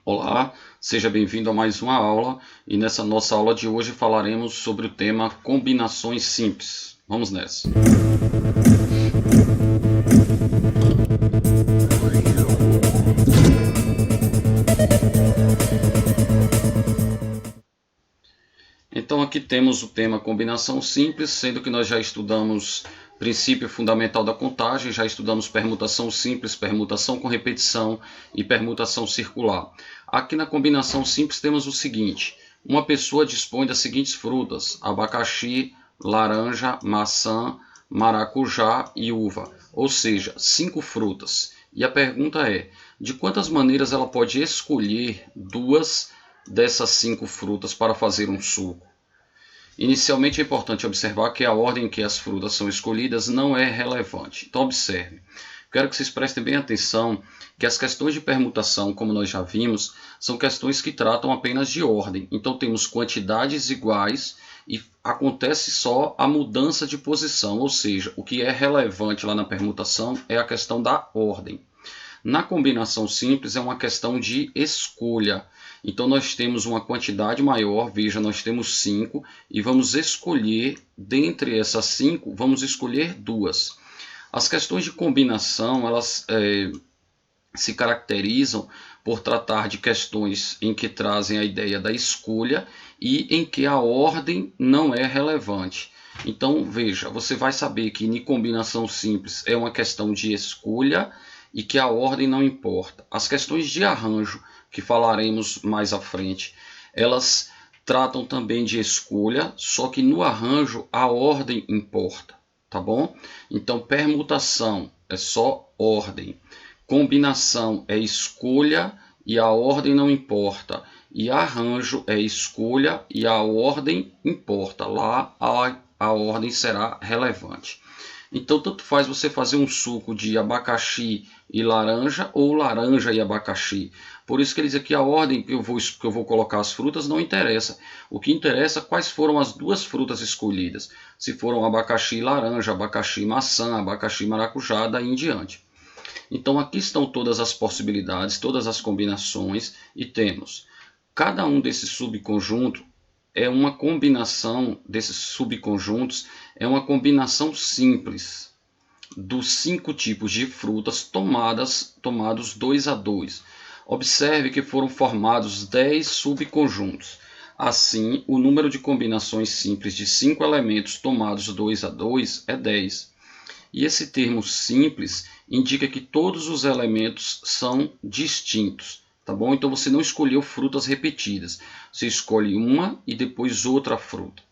Olá, seja bem-vindo a mais uma aula e nessa nossa aula de hoje falaremos sobre o tema combinações simples. Vamos nessa. Então aqui temos o tema combinação simples, sendo que nós já estudamos princípio fundamental da contagem, já estudamos permutação simples, permutação com repetição e permutação circular. Aqui na combinação simples temos o seguinte: uma pessoa dispõe das seguintes frutas: abacaxi, laranja, maçã, maracujá e uva, ou seja, 5 frutas. E a pergunta é: de quantas maneiras ela pode escolher duas dessas 5 frutas para fazer um suco? Inicialmente é importante observar que a ordem em que as frutas são escolhidas não é relevante. Então observe. Quero que vocês prestem bem atenção que as questões de permutação, como nós já vimos, são questões que tratam apenas de ordem. Então temos quantidades iguais e acontece só a mudança de posição, ou seja, o que é relevante lá na permutação é a questão da ordem. Na combinação simples é uma questão de escolha. Então nós temos uma quantidade maior, veja, nós temos 5 e vamos escolher, dentre essas 5, vamos escolher duas. As questões de combinação, elas se caracterizam por tratar de questões em que trazem a ideia da escolha e em que a ordem não é relevante. Então, veja, você vai saber que em combinação simples é uma questão de escolha e que a ordem não importa. As questões de arranjo, que falaremos mais à frente, elas tratam também de escolha, só que no arranjo a ordem importa, tá bom? Então, permutação é só ordem. Combinação é escolha e a ordem não importa. E arranjo é escolha e a ordem importa. Lá a ordem será relevante. Então, tanto faz você fazer um suco de abacaxi e laranja ou laranja e abacaxi. Por isso que ele diz aqui a ordem que eu vou colocar as frutas não interessa. O que interessa é quais foram as duas frutas escolhidas. Se foram abacaxi e laranja, abacaxi e maçã, abacaxi e maracujá, daí em diante. Então aqui estão todas as possibilidades, todas as combinações e temos cada um desses subconjuntos é uma combinação desses subconjuntos é uma combinação simples dos 5 tipos de frutas tomados 2 a 2. Observe que foram formados 10 subconjuntos. Assim, o número de combinações simples de 5 elementos tomados 2 a 2 é 10. E esse termo simples indica que todos os elementos são distintos, tá bom? Então você não escolheu frutas repetidas, você escolhe uma e depois outra fruta.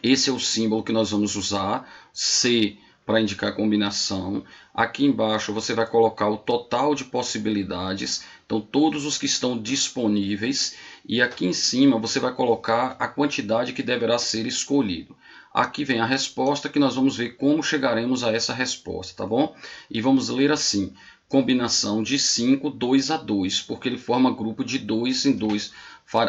Esse é o símbolo que nós vamos usar, C para indicar a combinação. Aqui embaixo você vai colocar o total de possibilidades, então todos os que estão disponíveis, e aqui em cima você vai colocar a quantidade que deverá ser escolhido. Aqui vem a resposta que nós vamos ver como chegaremos a essa resposta, tá bom? E vamos ler assim: combinação de 5, 2 a 2, porque ele forma grupo de 2 em 2,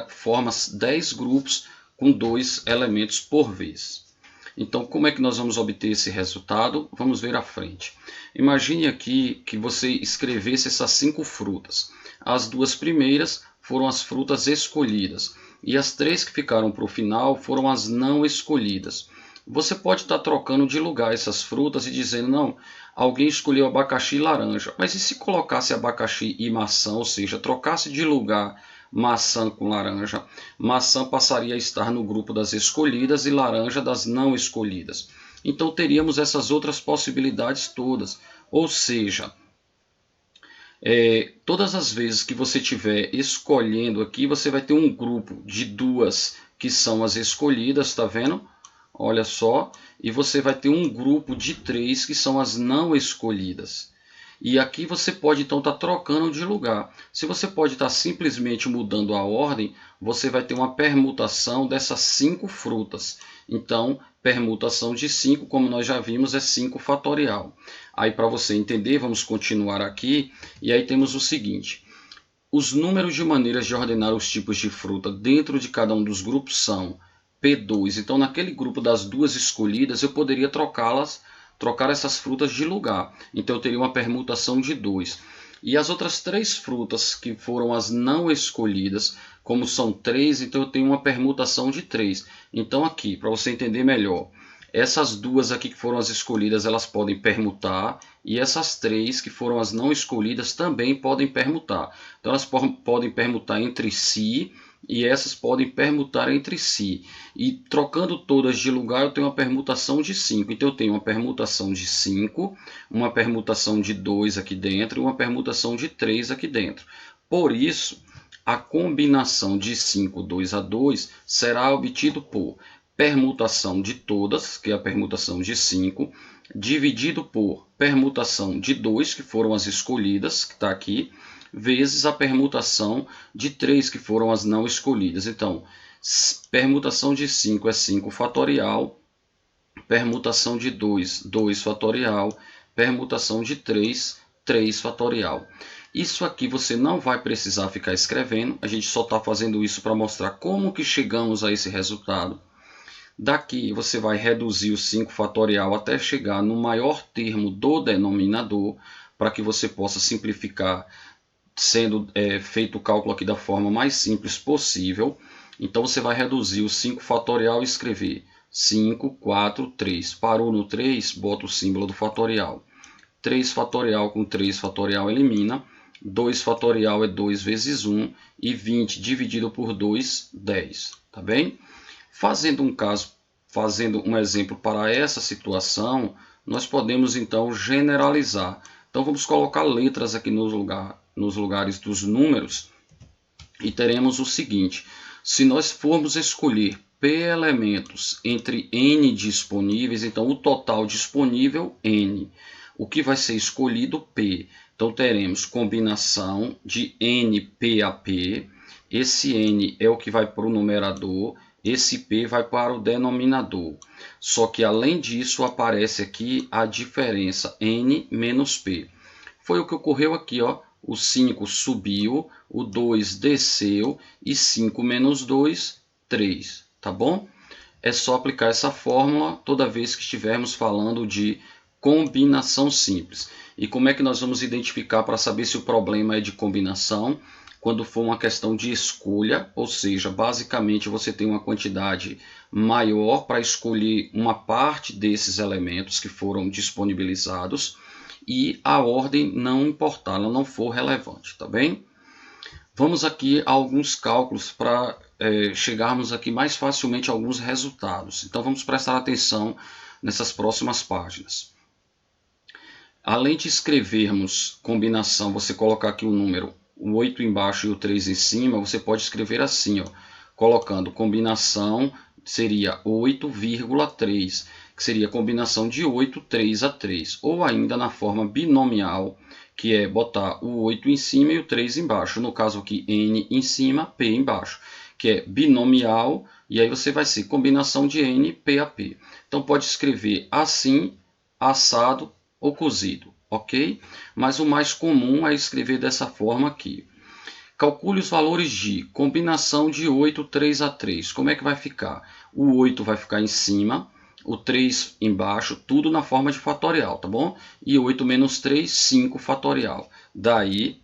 forma 10 grupos com 2 elementos por vez. Então, como é que nós vamos obter esse resultado? Vamos ver à frente. Imagine aqui que você escrevesse essas 5 frutas. As duas primeiras foram as frutas escolhidas e as 3 que ficaram para o final foram as não escolhidas. Você pode estar trocando de lugar essas frutas e dizendo, não, alguém escolheu abacaxi e laranja, mas e se colocasse abacaxi e maçã, ou seja, trocasse de lugar maçã com laranja, maçã passaria a estar no grupo das escolhidas e laranja das não escolhidas. Então teríamos essas outras possibilidades todas. Ou seja, todas as vezes que você estiver escolhendo aqui, você vai ter um grupo de duas que são as escolhidas, tá vendo? Olha só, e você vai ter um grupo de 3 que são as não escolhidas. E aqui você pode então estar trocando de lugar. Se você pode estar simplesmente mudando a ordem, você vai ter uma permutação dessas 5 frutas. Então, permutação de 5, como nós já vimos, é 5 fatorial. Aí para você entender, vamos continuar aqui. E aí temos o seguinte: os números de maneiras de ordenar os tipos de fruta dentro de cada um dos grupos são P2. Então, naquele grupo das duas escolhidas, eu poderia trocar essas frutas de lugar. Então, eu teria uma permutação de 2. E as outras 3 frutas que foram as não escolhidas, como são 3, então eu tenho uma permutação de 3. Então aqui, para você entender melhor, essas 2 aqui que foram as escolhidas, elas podem permutar, e essas 3 que foram as não escolhidas também podem permutar. Então elas podem permutar entre si, e essas podem permutar entre si. E trocando todas de lugar, eu tenho uma permutação de 5. Então eu tenho uma permutação de 5, uma permutação de 2 aqui dentro e uma permutação de 3 aqui dentro. Por isso, a combinação de 5, 2 a 2 será obtido por permutação de todas, que é a permutação de 5, dividido por permutação de 2, que foram as escolhidas, que está aqui, vezes a permutação de 3, que foram as não escolhidas. Então, permutação de 5 é 5 fatorial, permutação de 2, 2 fatorial, permutação de 3, 3 fatorial. Isso aqui você não vai precisar ficar escrevendo, a gente só está fazendo isso para mostrar como que chegamos a esse resultado. Daqui você vai reduzir o 5 fatorial até chegar no maior termo do denominador, para que você possa simplificar, sendo feito o cálculo aqui da forma mais simples possível. Então você vai reduzir o 5 fatorial e escrever 5, 4, 3. Parou no 3, bota o símbolo do fatorial. 3 fatorial com 3 fatorial elimina. 2 fatorial é 2 vezes 1. E 20 dividido por 2, 10. Tá bem? Fazendo um exemplo para essa situação, nós podemos então generalizar. Então vamos colocar letras aqui nos lugares dos números e teremos o seguinte: se nós formos escolher P elementos entre N disponíveis, então o total disponível N, o que vai ser escolhido P. Então teremos combinação de N P a P, esse N é o que vai para o numerador, esse P vai para o denominador. Só que além disso aparece aqui a diferença N menos P. Foi o que ocorreu aqui, ó. O 5 subiu, o 2 desceu e 5 menos 2, 3. Tá bom? É só aplicar essa fórmula toda vez que estivermos falando de combinação simples. E como é que nós vamos identificar para saber se o problema é de combinação? Quando for uma questão de escolha, ou seja, basicamente você tem uma quantidade maior para escolher uma parte desses elementos que foram disponibilizados e a ordem não importar, ela não for relevante, tá bem? Vamos aqui a alguns cálculos para chegarmos aqui mais facilmente a alguns resultados. Então vamos prestar atenção nessas próximas páginas. Além de escrevermos combinação, você colocar aqui o número, o 8 embaixo e o 3 em cima, você pode escrever assim, ó, colocando combinação, seria 8,3, que seria a combinação de 8, 3 a 3. Ou ainda na forma binomial, que é botar o 8 em cima e o 3 embaixo. No caso aqui, N em cima, P embaixo, que é binomial, e aí você vai ser combinação de N, P a P. Então pode escrever assim, assado ou cozido, ok? Mas o mais comum é escrever dessa forma aqui. Calcule os valores de combinação de 8, 3 a 3. Como é que vai ficar? O 8 vai ficar em cima, o 3 embaixo, tudo na forma de fatorial, tá bom? E 8 menos 3, 5 fatorial. Daí,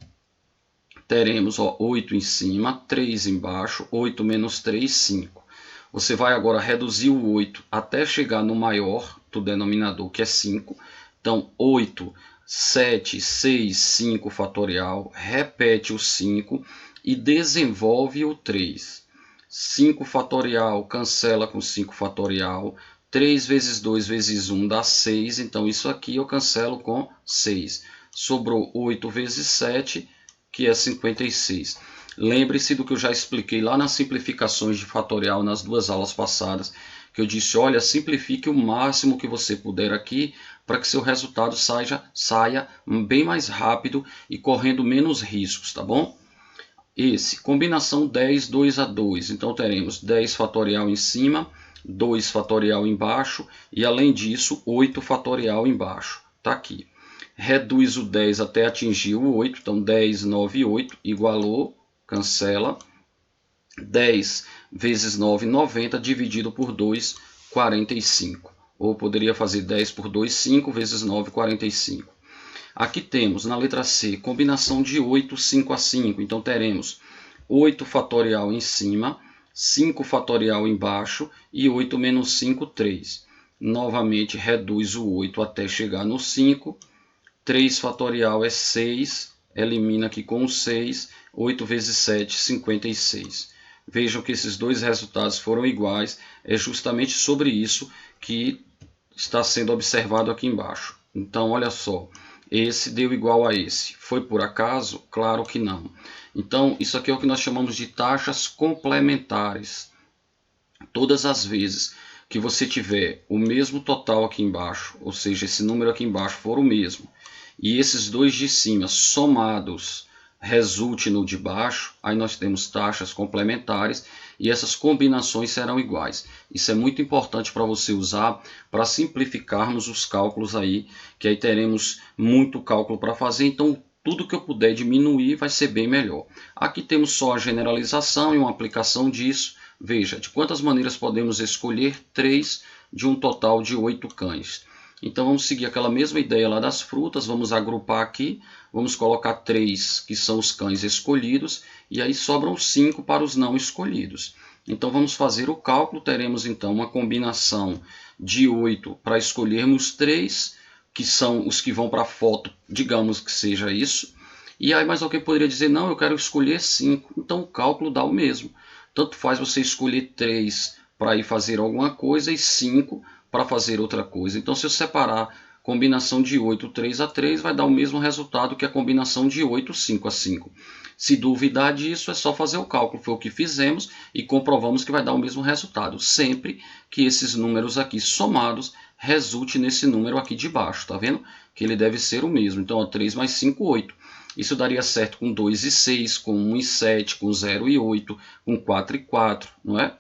teremos 8 em cima, 3 embaixo, 8 menos 3, 5. Você vai agora reduzir o 8 até chegar no maior do denominador, que é 5. Então, 8, 7, 6, 5 fatorial, repete o 5 e desenvolve o 3. 5 fatorial cancela com 5 fatorial, 3 vezes 2 vezes 1 dá 6, então isso aqui eu cancelo com 6. Sobrou 8 vezes 7, que é 56. Lembre-se do que eu já expliquei lá nas simplificações de fatorial nas 2 aulas passadas, que eu disse, olha, simplifique o máximo que você puder aqui, para que seu resultado saia bem mais rápido e correndo menos riscos, tá bom? Esse, combinação 10, 2 a 2. Então teremos 10 fatorial em cima, 2 fatorial embaixo e além disso 8 fatorial embaixo. Tá aqui. Reduz o 10 até atingir o 8, então 10, 9, 8, igualou, cancela. 10 vezes 9, 90, dividido por 2, 45. Ou poderia fazer 10 por 2, 5 vezes 9, 45. Aqui temos, na letra C, combinação de 8, 5 a 5. Então teremos 8 fatorial em cima, 5 fatorial embaixo e 8 menos 5, 3. Novamente reduz o 8 até chegar no 5. 3 fatorial é 6, elimina aqui com o 6, 8 vezes 7, 56. Vejam que esses dois resultados foram iguais, é justamente sobre isso que está sendo observado aqui embaixo. Então, olha só, esse deu igual a esse. Foi por acaso? Claro que não. Então, isso aqui é o que nós chamamos de taxas complementares. Todas as vezes que você tiver o mesmo total aqui embaixo, ou seja, esse número aqui embaixo for o mesmo, e esses dois de cima somados resulte no de baixo, aí nós temos taxas complementares e essas combinações serão iguais. Isso é muito importante para você usar para simplificarmos os cálculos aí, que aí teremos muito cálculo para fazer, então tudo que eu puder diminuir vai ser bem melhor. Aqui temos só a generalização e uma aplicação disso. Veja, de quantas maneiras podemos escolher 3 de um total de 8 cães. Então vamos seguir aquela mesma ideia lá das frutas, vamos agrupar aqui, vamos colocar 3 que são os cães escolhidos e aí sobram 5 para os não escolhidos. Então vamos fazer o cálculo, teremos então uma combinação de 8 para escolhermos 3, que são os que vão para a foto, digamos que seja isso. E aí mais alguém poderia dizer, não, eu quero escolher 5, então o cálculo dá o mesmo. Tanto faz você escolher 3 para ir fazer alguma coisa e 5 para fazer outra coisa. Então, se eu separar combinação de 8, 3 a 3, vai dar o mesmo resultado que a combinação de 8, 5 a 5. Se duvidar disso, é só fazer o cálculo. Foi o que fizemos e comprovamos que vai dar o mesmo resultado. Sempre que esses números aqui somados resulte nesse número aqui de baixo. Tá vendo? Que ele deve ser o mesmo. Então, 3 mais 5, 8. Isso daria certo com 2 e 6, com 1 e 7, com 0 e 8, com 4 e 4, não é?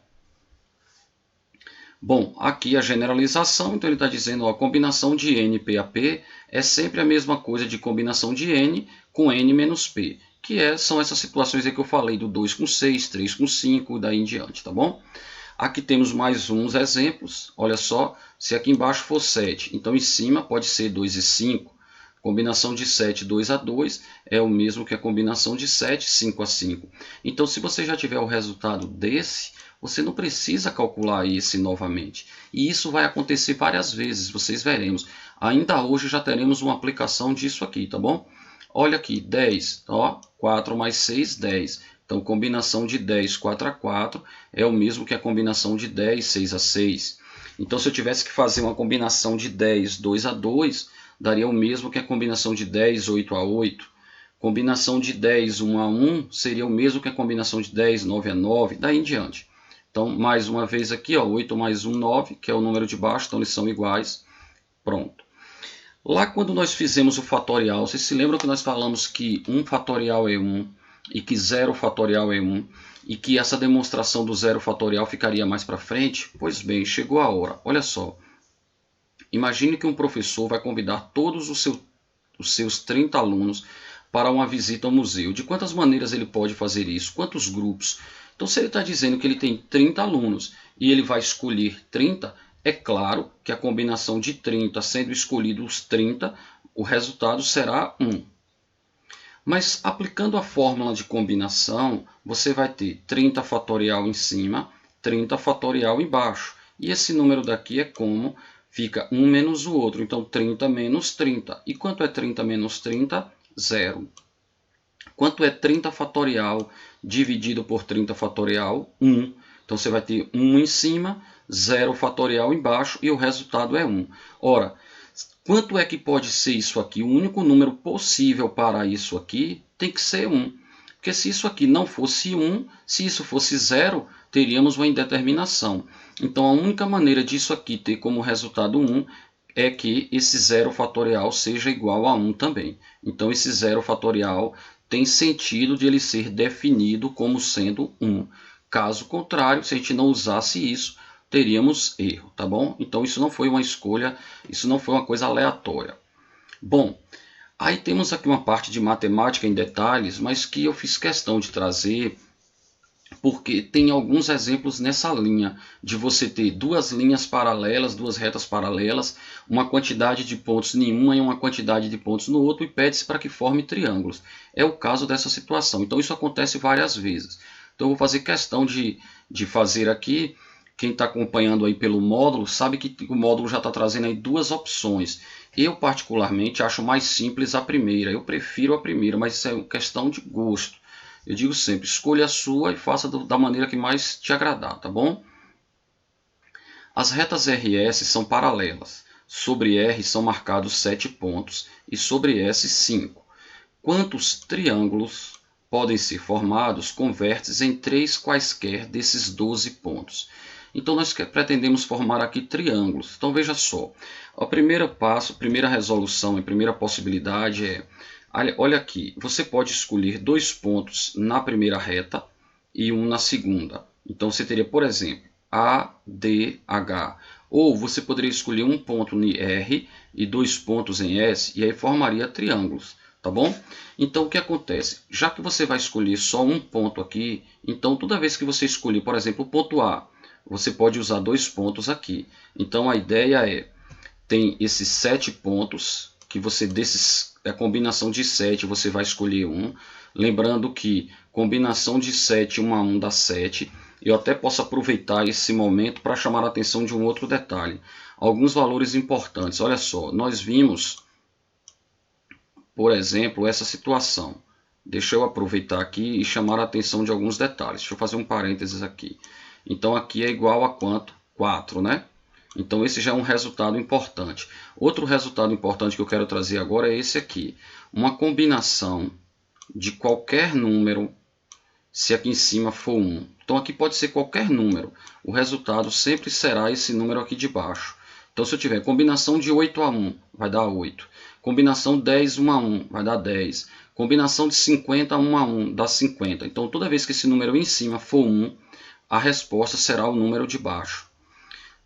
Bom, aqui a generalização, então ele está dizendo ó, a combinação de n, p a p é sempre a mesma coisa de combinação de n com n menos p, que são essas situações aí que eu falei, do 2 com 6, 3 com 5, daí em diante, tá bom? Aqui temos mais uns exemplos, olha só, se aqui embaixo for 7, então em cima pode ser 2 e 5, combinação de 7, 2 a 2 é o mesmo que a combinação de 7, 5 a 5. Então, se você já tiver o resultado desse, você não precisa calcular esse novamente. E isso vai acontecer várias vezes, vocês veremos. Ainda hoje já teremos uma aplicação disso aqui, tá bom? Olha aqui, 10, ó, 4 mais 6, 10. Então, combinação de 10, 4 a 4 é o mesmo que a combinação de 10, 6 a 6. Então, se eu tivesse que fazer uma combinação de 10, 2 a 2, daria o mesmo que a combinação de 10, 8 a 8. Combinação de 10, 1 a 1 seria o mesmo que a combinação de 10, 9 a 9, daí em diante. Então, mais uma vez aqui, ó, 8 mais 1, 9, que é o número de baixo, então eles são iguais. Pronto. Lá quando nós fizemos o fatorial, vocês se lembram que nós falamos que 1 fatorial é 1 e que 0 fatorial é 1 e que essa demonstração do 0 fatorial ficaria mais para frente? Pois bem, chegou a hora. Olha só. Imagine que um professor vai convidar todos os seus 30 alunos para uma visita ao museu. De quantas maneiras ele pode fazer isso? Quantos grupos? Então, se ele está dizendo que ele tem 30 alunos e ele vai escolher 30, é claro que a combinação de 30, sendo escolhidos os 30, o resultado será 1. Mas aplicando a fórmula de combinação, você vai ter 30 fatorial em cima, 30 fatorial embaixo. E esse número daqui é como fica um menos o outro, então 30 menos 30. E quanto é 30 menos 30? 0. Quanto é 30 fatorial dividido por 30 fatorial? 1. Então você vai ter 1 em cima, 0 fatorial embaixo e o resultado é 1. Ora, quanto é que pode ser isso aqui? O único número possível para isso aqui tem que ser 1. Porque se isso aqui não fosse 1, se isso fosse 0, teríamos uma indeterminação. Então a única maneira disso aqui ter como resultado 1 é que esse 0 fatorial seja igual a 1 também. Então esse 0 fatorial tem sentido de ele ser definido como sendo 1. Caso contrário, se a gente não usasse isso, teríamos erro, tá bom? Então isso não foi uma escolha, isso não foi uma coisa aleatória. Bom, aí temos aqui uma parte de matemática em detalhes, mas que eu fiz questão de trazer porque tem alguns exemplos nessa linha, de você ter duas linhas paralelas, duas retas paralelas, uma quantidade de pontos em uma e uma quantidade de pontos no outro, e pede-se para que forme triângulos. É o caso dessa situação. Então isso acontece várias vezes. Então eu vou fazer questão de fazer aqui. Quem está acompanhando aí pelo módulo sabe que o módulo já está trazendo aí duas opções. Eu particularmente acho mais simples a primeira, eu prefiro a primeira, mas isso é questão de gosto. Eu digo sempre, escolha a sua e faça da maneira que mais te agradar, tá bom? As retas RS são paralelas. Sobre R são marcados 7 pontos e sobre S 5. Quantos triângulos podem ser formados com vértices em 3 quaisquer desses 12 pontos? Então nós pretendemos formar aqui triângulos. Então veja só, o primeiro passo, a primeira resolução, a primeira possibilidade é, olha aqui, você pode escolher 2 pontos na primeira reta e um na segunda. Então você teria, por exemplo, A, D, H. Ou você poderia escolher um ponto em R e 2 pontos em S, e aí formaria triângulos. Tá bom? Então o que acontece? Já que você vai escolher só um ponto aqui, então toda vez que você escolher, por exemplo, o ponto A, você pode usar 2 pontos aqui. Então a ideia é, tem esses 7 pontos, que você desses, a combinação de 7 você vai escolher um. Lembrando que combinação de 7, 1 a 1 dá 7. Eu até posso aproveitar esse momento para chamar a atenção de um outro detalhe. Alguns valores importantes. Olha só, nós vimos, por exemplo, essa situação. Deixa eu aproveitar aqui e chamar a atenção de alguns detalhes. Deixa eu fazer um parênteses aqui. Então aqui é igual a quanto? 4, né? Então esse já é um resultado importante. Outro resultado importante que eu quero trazer agora é esse aqui. Uma combinação de qualquer número, se aqui em cima for 1. Então aqui pode ser qualquer número. O resultado sempre será esse número aqui de baixo. Então se eu tiver combinação de 8 a 1, vai dar 8. Combinação 10, 1 a 1, vai dar 10. Combinação de 50, 1 a 1, dá 50. Então toda vez que esse número em cima for 1, a resposta será o número de baixo.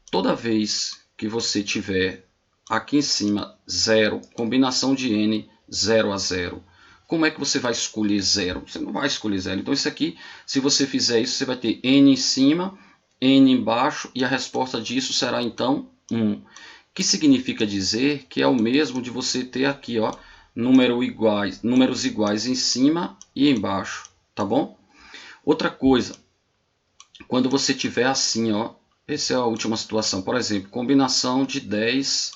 Toda vez que você tiver aqui em cima 0, combinação de n 0 a 0, como é que você vai escolher 0? Você não vai escolher 0. Então isso aqui, se você fizer isso, você vai ter n em cima, n embaixo, e a resposta disso será então 1. Que significa dizer que é o mesmo de você ter aqui, ó, números iguais em cima e embaixo, tá bom? Outra coisa, quando você tiver assim, ó, essa é a última situação, por exemplo, combinação de 10,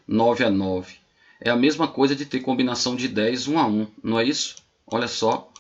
9 a 9. É a mesma coisa de ter combinação de 10, 1 a 1, não é isso? Olha só,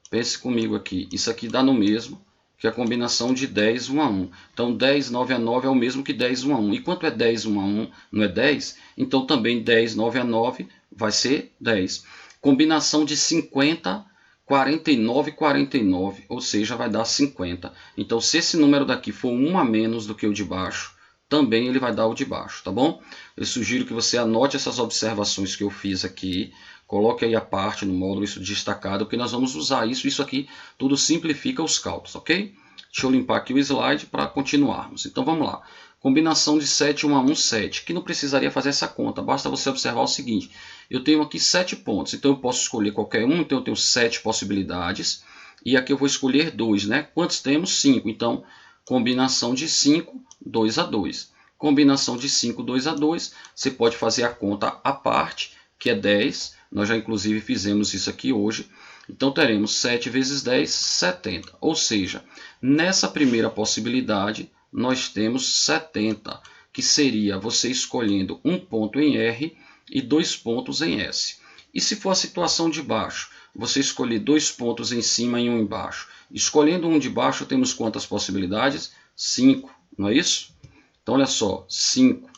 pense comigo aqui, isso aqui dá no mesmo que a combinação de 10, 1 a 1. Então 10, 9 a 9 é o mesmo que 10, 1 a 1. E quanto é 10, 1 a 1? Não é 10? Então também 10, 9 a 9 vai ser 10. Combinação de 50, 49, 49, ou seja, vai dar 50. Então se esse número daqui for 1 a menos do que o de baixo, também ele vai dar o de baixo, tá bom? Eu sugiro que você anote essas observações que eu fiz aqui, coloque aí a parte no módulo, isso destacado, porque nós vamos usar isso. Isso aqui tudo simplifica os cálculos, ok? Deixa eu limpar aqui o slide para continuarmos. Então vamos lá. Combinação de 7, 1 a 1, 7, que não precisaria fazer essa conta, basta você observar o seguinte. Eu tenho aqui 7 pontos, então eu posso escolher qualquer um, então eu tenho 7 possibilidades. E aqui eu vou escolher 2, né? Quantos temos? 5, então combinação de 5, 2 a 2. Combinação de 5, 2 a 2, você pode fazer a conta à parte, que é 10. Nós já inclusive fizemos isso aqui hoje. Então teremos 7 vezes 10, 70. Ou seja, nessa primeira possibilidade, nós temos 70, que seria você escolhendo um ponto em R e 2 pontos em S. E se for a situação de baixo, você escolher 2 pontos em cima e um embaixo. Escolhendo um de baixo, temos quantas possibilidades? 5, não é isso? Então, olha só, 5.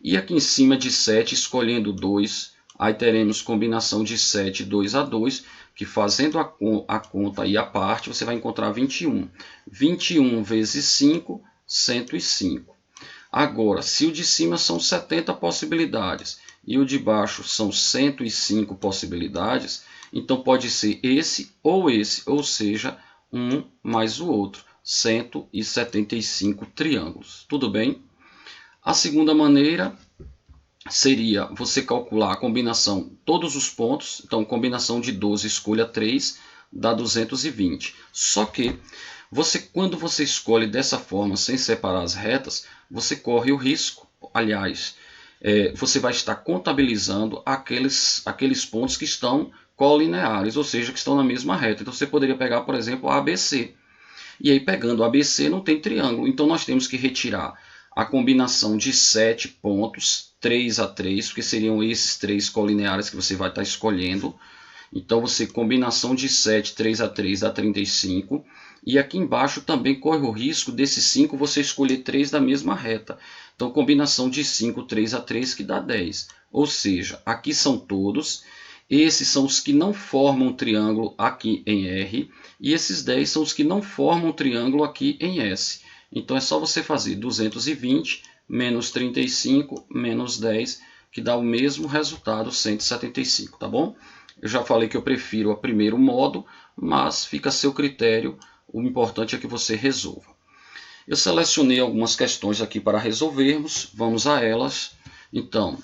E aqui em cima de 7, escolhendo 2, aí teremos combinação de 7, 2 a 2, que fazendo a conta e a parte, você vai encontrar 21. 21 vezes 5, 105. Agora, se o de cima são 70 possibilidades e o de baixo são 105 possibilidades, então pode ser esse, ou seja, um mais o outro, 175 triângulos. Tudo bem? A segunda maneira seria você calcular a combinação, todos os pontos. Então, combinação de 12, escolha 3, dá 220. Só que Quando você escolhe dessa forma, sem separar as retas, você corre o risco, aliás, você vai estar contabilizando aqueles pontos que estão colineares, ou seja, que estão na mesma reta. Então você poderia pegar, por exemplo, a ABC. E aí pegando o ABC não tem triângulo, então nós temos que retirar a combinação de 7 pontos, 3 a 3, porque seriam esses 3 colineares que você vai estar escolhendo. Então você combinação de 7, 3 a 3 dá 35. E aqui embaixo também corre o risco desses 5 você escolher 3 da mesma reta. Então combinação de 5, 3 a 3 que dá 10. Ou seja, aqui são todos. Esses são os que não formam um triângulo aqui em R. E esses 10 são os que não formam um triângulo aqui em S. Então é só você fazer 220 menos 35 menos 10, que dá o mesmo resultado, 175, tá bom? Eu já falei que eu prefiro o primeiro modo, mas fica a seu critério. O importante é que você resolva. Eu selecionei algumas questões aqui para resolvermos. Vamos a elas. Então,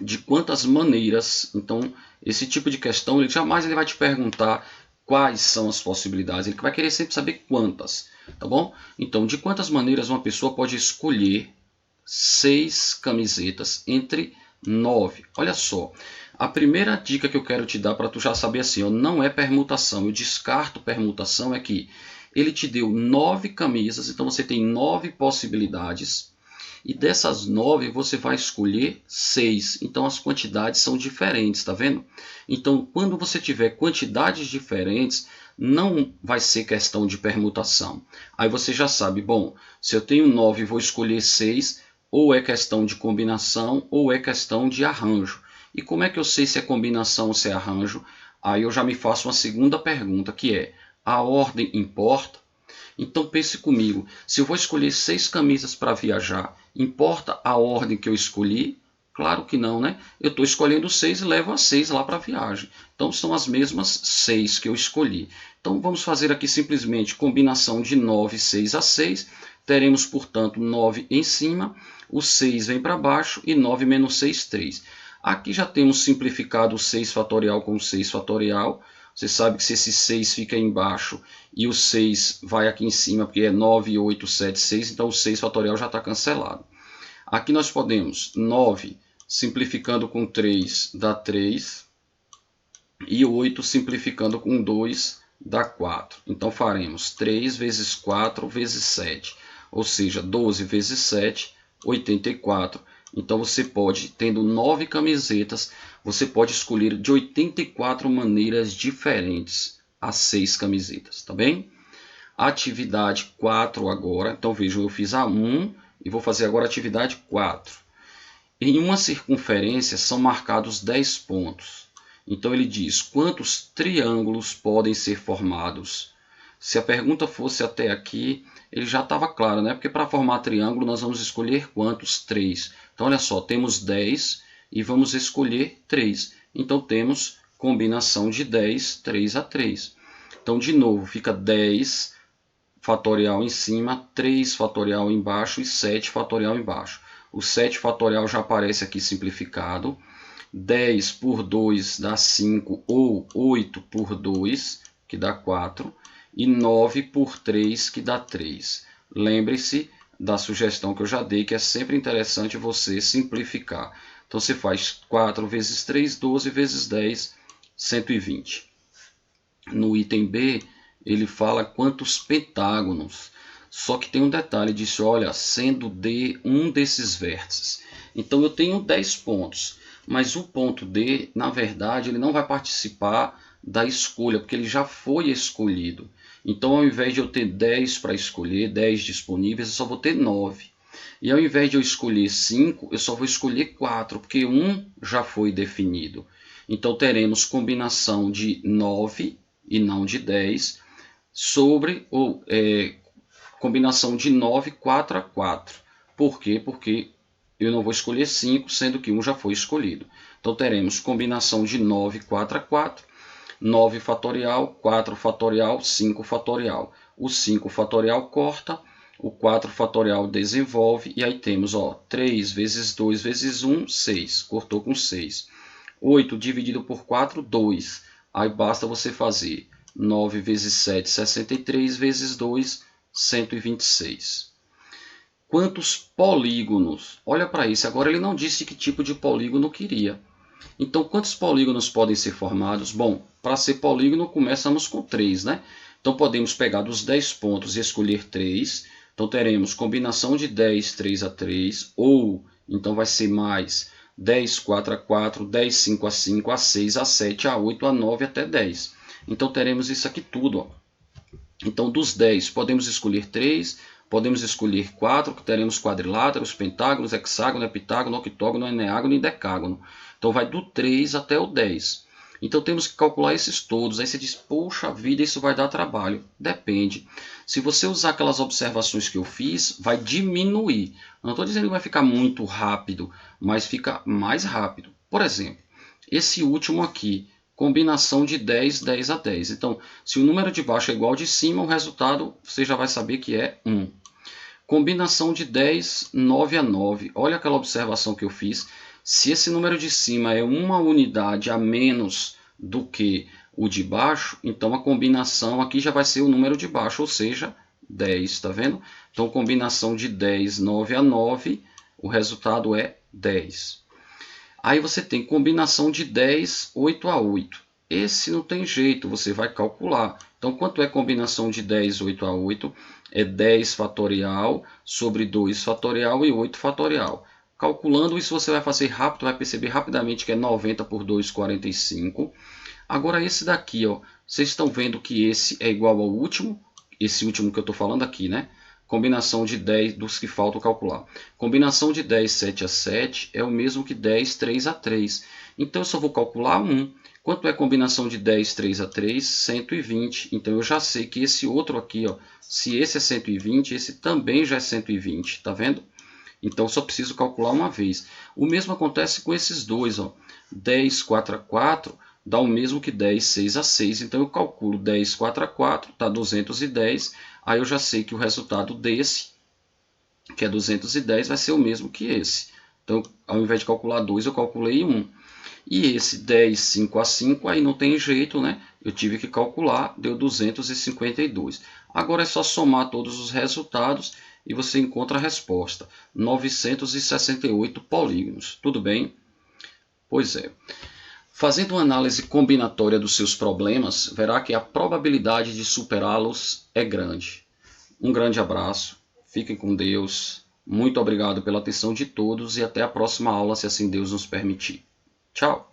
de quantas maneiras? Então, esse tipo de questão, ele jamais vai te perguntar quais são as possibilidades. Ele vai querer sempre saber quantas, tá bom? Então, de quantas maneiras uma pessoa pode escolher 6 camisetas entre 9? Olha só. A primeira dica que eu quero te dar para tu já saber assim, ó, não é permutação. Eu descarto permutação, é que ele te deu 9 camisas, então você tem 9 possibilidades. E dessas 9 você vai escolher 6. Então as quantidades são diferentes, tá vendo? Então quando você tiver quantidades diferentes, não vai ser questão de permutação. Aí você já sabe, bom, se eu tenho 9 e vou escolher 6, ou é questão de combinação ou é questão de arranjo. E como é que eu sei se é combinação ou se é arranjo? Aí eu já me faço uma segunda pergunta, que é: a ordem importa? Então pense comigo, se eu vou escolher 6 camisas para viajar, importa a ordem que eu escolhi? Claro que não, né? Eu estou escolhendo 6 e levo as 6 lá para a viagem. Então são as mesmas 6 que eu escolhi. Então vamos fazer aqui simplesmente combinação de 9, 6 a 6. Teremos, portanto, 9 em cima, o 6 vem para baixo e 9 menos 6, 3. Aqui já temos simplificado o 6 fatorial com o 6 fatorial. Você sabe que se esse 6 fica aí embaixo e o 6 vai aqui em cima, porque é 9, 8, 7, 6, então o 6 fatorial já está cancelado. Aqui nós podemos 9 simplificando com 3 dá 3 e 8 simplificando com 2 dá 4. Então faremos 3 vezes 4 vezes 7, ou seja, 12 vezes 7, 84. Então você pode, tendo 9 camisetas, você pode escolher de 84 maneiras diferentes as 6 camisetas, tá bem? Atividade 4 agora. Então vejam, eu fiz a 1 e vou fazer agora a atividade 4. Em uma circunferência são marcados 10 pontos. Então ele diz quantos triângulos podem ser formados. Se a pergunta fosse até aqui, ele já estava claro, né? Porque para formar triângulo nós vamos escolher quantos? 3. Então olha só, temos 10 e vamos escolher 3. Então temos combinação de 10, 3 a 3. Então de novo, fica 10 fatorial em cima, 3 fatorial embaixo e 7 fatorial embaixo. O 7 fatorial já aparece aqui simplificado. 10 por 2 dá 5, ou 8 por 2, que dá 4. E 9 por 3, que dá 3. Lembre-se da sugestão que eu já dei, que é sempre interessante você simplificar. Então você faz 4 vezes 3, 12 vezes 10, 120. No item B, ele fala quantos pentágonos. Só que tem um detalhe, disse, olha, sendo D um desses vértices. Então eu tenho 10 pontos, mas o ponto D, na verdade, ele não vai participar da escolha, porque ele já foi escolhido. Então, ao invés de eu ter 10 para escolher, 10 disponíveis, eu só vou ter 9. E ao invés de eu escolher 5, eu só vou escolher 4, porque 1 já foi definido. Então, teremos combinação de 9 e não de 10, sobre combinação de 9, 4 a 4. Por quê? Porque eu não vou escolher 5, sendo que 1 já foi escolhido. Então, teremos combinação de 9, 4 a 4. 9 fatorial, 4 fatorial, 5 fatorial. O 5 fatorial corta, o 4 fatorial desenvolve, e aí temos 3 vezes 2 vezes 1, 6. Cortou com 6. 8 dividido por 4, 2. Aí basta você fazer 9 vezes 7, 63, vezes 2, 126. Quantos polígonos? Olha para isso, agora ele não disse que tipo de polígono queria. Então, quantos polígonos podem ser formados? Bom, para ser polígono, começamos com 3, né? Então, podemos pegar dos 10 pontos e escolher 3. Então, teremos combinação de 10, 3 a 3, ou, então vai ser mais 10, 4 a 4, 10, 5 a 5, a 6, a 7, a 8, a 9, até 10. Então, teremos isso aqui tudo, ó. Então, dos 10, podemos escolher 3, podemos escolher 4, que teremos quadriláteros, pentágonos, hexágono, heptágono, octógono, eneágono e decágono. Então, vai do 3 até o 10. Então, temos que calcular esses todos. Aí você diz, poxa vida, isso vai dar trabalho. Depende. Se você usar aquelas observações que eu fiz, vai diminuir. Não estou dizendo que vai ficar muito rápido, mas fica mais rápido. Por exemplo, esse último aqui, combinação de 10, 10 a 10. Então, se o número de baixo é igual ao de cima, o resultado você já vai saber que é 1. Combinação de 10, 9 a 9. Olha aquela observação que eu fiz. Se esse número de cima é uma unidade a menos do que o de baixo, então a combinação aqui já vai ser o número de baixo, ou seja, 10, está vendo? Então, combinação de 10, 9 a 9, o resultado é 10. Aí você tem combinação de 10, 8 a 8. Esse não tem jeito, você vai calcular. Então, quanto é combinação de 10, 8 a 8? É 10 fatorial sobre 2 fatorial e 8 fatorial. Calculando isso, você vai fazer rápido, vai perceber rapidamente que é 90 por 2, 45. Agora, esse daqui, ó, vocês estão vendo que esse é igual ao último, esse último que eu estou falando aqui, né? Combinação de 10 dos que faltam calcular. Combinação de 10, 7 a 7 é o mesmo que 10, 3 a 3. Então, eu só vou calcular 1. Quanto é combinação de 10, 3 a 3? 120. Então, eu já sei que esse outro aqui, ó, se esse é 120, esse também já é 120. Tá vendo? Então, só preciso calcular uma vez. O mesmo acontece com esses dois. Ó. 10, 4 a 4 dá o mesmo que 10, 6 a 6. Então, eu calculo 10, 4 a 4, dá 210. Aí eu já sei que o resultado desse, que é 210, vai ser o mesmo que esse. Então, ao invés de calcular 2, eu calculei 1. E esse 10, 5 a 5, aí não tem jeito, né? Eu tive que calcular, deu 252. Agora é só somar todos os resultados e você encontra a resposta. 968 polígonos. Tudo bem? Pois é. Fazendo uma análise combinatória dos seus problemas, verá que a probabilidade de superá-los é grande. Um grande abraço, fiquem com Deus, muito obrigado pela atenção de todos e até a próxima aula, se assim Deus nos permitir. Tchau!